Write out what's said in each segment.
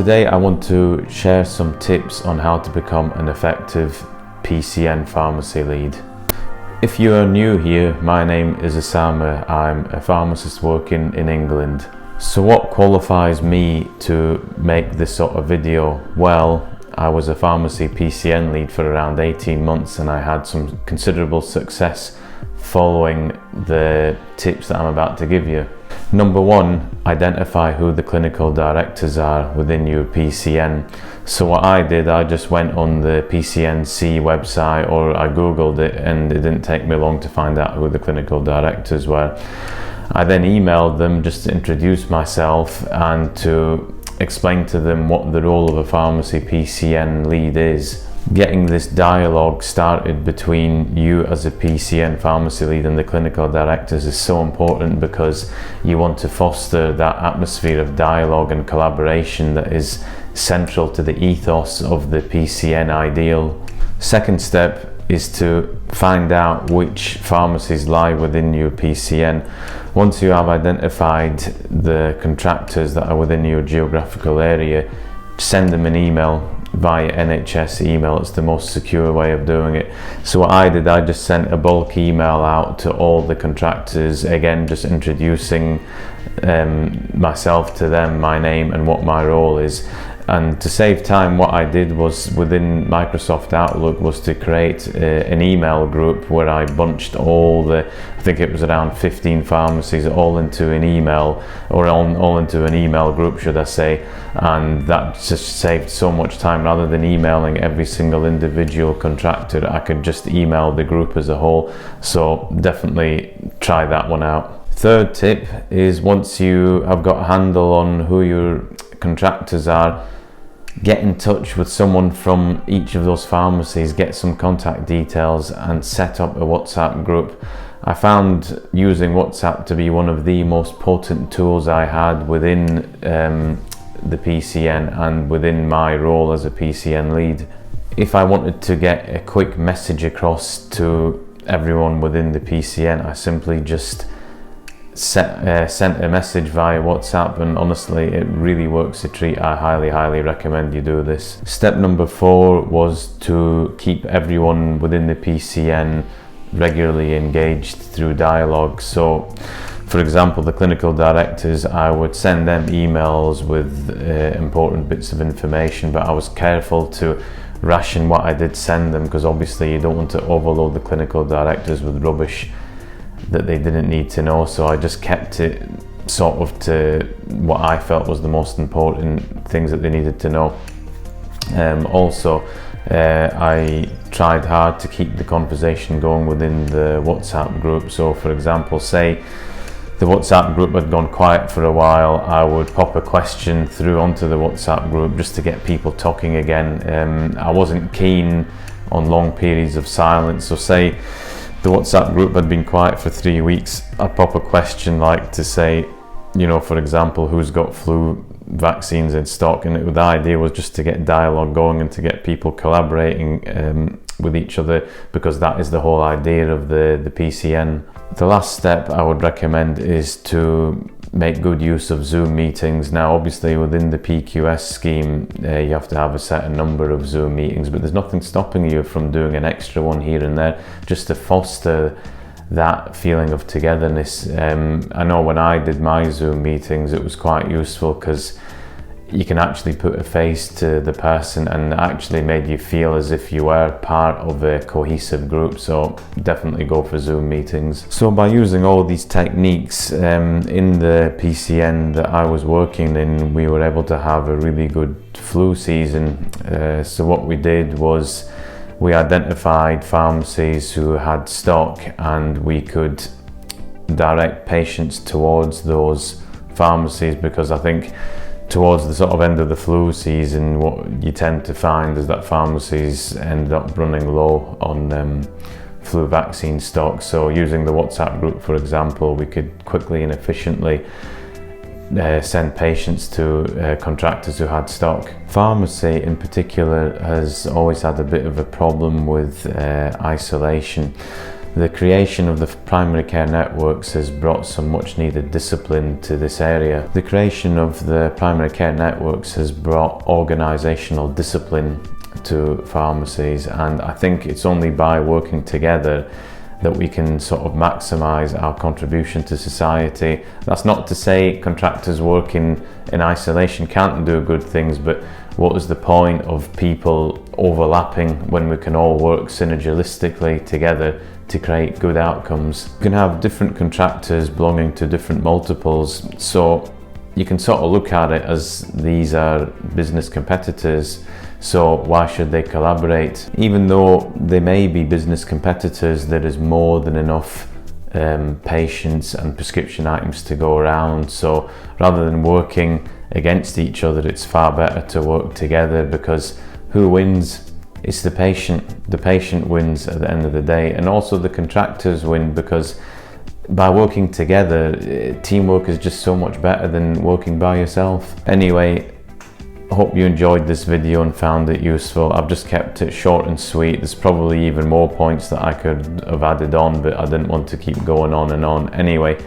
Today I want to share some tips on how to become an effective PCN pharmacy lead. If you are new here, my name is Osama. I'm a pharmacist working in England. So what qualifies me to make this sort of video? Well, I was a pharmacy PCN lead for around 18 months and I had some considerable success following the tips that I'm about to give you. Number one, identify who the clinical directors are within your PCN. So what I did, I just went on the PCNC website or I googled it, and it didn't take me long to find out who the clinical directors were. I then emailed them just to introduce myself and to explain to them what the role of a pharmacy PCN lead is. Getting this dialogue started between you as a PCN pharmacy lead and the clinical directors is so important, because you want to foster that atmosphere of dialogue and collaboration that is central to the ethos of the PCN ideal. Second step is to find out which pharmacies lie within your PCN. Once you have identified the contractors that are within your geographical area, send them an email via NHS email. It's the most secure way of doing it. So what I did, I just sent a bulk email out to all the contractors, again just introducing myself to them, my name and what my role is. And to save time, what I did was, within Microsoft Outlook, was to create an email group where I bunched all the, I think it was around 15 pharmacies, all into an email, or all into an email group, should I say. And that just saved so much time. Rather than emailing every single individual contractor, I could just email the group as a whole. So definitely try that one out. Third tip is, once you have got a handle on who your contractors are, get in touch with someone from each of those pharmacies, get some contact details and set up a WhatsApp group. I found using WhatsApp to be one of the most potent tools I had within the PCN and within my role as a PCN lead. If I wanted to get a quick message across to everyone within the PCN, I simply just sent a message via WhatsApp, and honestly it really works a treat. I highly recommend you do this. Step number 4 was to keep everyone within the PCN regularly engaged through dialogue. So for example, the clinical directors, I would send them emails with important bits of information, but I was careful to ration what I did send them, because obviously you don't want to overload the clinical directors with rubbish that they didn't need to know. So I just kept it sort of to what I felt was the most important things that they needed to know. Also, I tried hard to keep the conversation going within the WhatsApp group. So for example, say the WhatsApp group had gone quiet for a while, I would pop a question through onto the WhatsApp group just to get people talking again. I wasn't keen on long periods of silence. So say the WhatsApp group had been quiet for 3 weeks, I'd pop a question like to say, you know, for example, who's got flu vaccines in stock? And the idea was just to get dialogue going and to get people collaborating with each other, because that is the whole idea of the PCN. The last step I would recommend is to make good use of Zoom meetings. Now obviously within the PQS scheme you have to have a certain number of Zoom meetings, but there's nothing stopping you from doing an extra one here and there, just to foster that feeling of togetherness. I know when I did my Zoom meetings it was quite useful, because you can actually put a face to the person and actually made you feel as if you were part of a cohesive group. So definitely go for Zoom meetings. So by using all these techniques in the PCN that I was working in, we were able to have a really good flu season. So what we did was we identified pharmacies who had stock, and we could direct patients towards those pharmacies, because I think towards the sort of end of the flu season, what you tend to find is that pharmacies end up running low on flu vaccine stock. So using the WhatsApp group, for example, we could quickly and efficiently send patients to contractors who had stock. Pharmacy in particular has always had a bit of a problem with isolation. The creation of the primary care networks has brought some much needed discipline to this area. The creation of the primary care networks has brought organisational discipline to pharmacies, and I think it's only by working together that we can sort of maximise our contribution to society. That's not to say contractors working in isolation can't do good things, but what is the point of people overlapping when we can all work synergistically together to create good outcomes? You can have different contractors belonging to different multiples, so you can sort of look at it as these are business competitors, so why should they collaborate? Even though they may be business competitors, there is more than enough patients and prescription items to go around. So rather than working against each other, it's far better to work together, because who wins? It's the patient. The patient wins at the end of the day, and also the contractors win, because by working together, teamwork is just so much better than working by yourself. Anyway, I hope you enjoyed this video and found it useful. I've just kept it short and sweet. There's probably even more points that I could have added on, but I didn't want to keep going on and on. Anyway,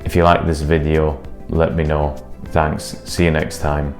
if you like this video, let me know. Thanks. See you next time.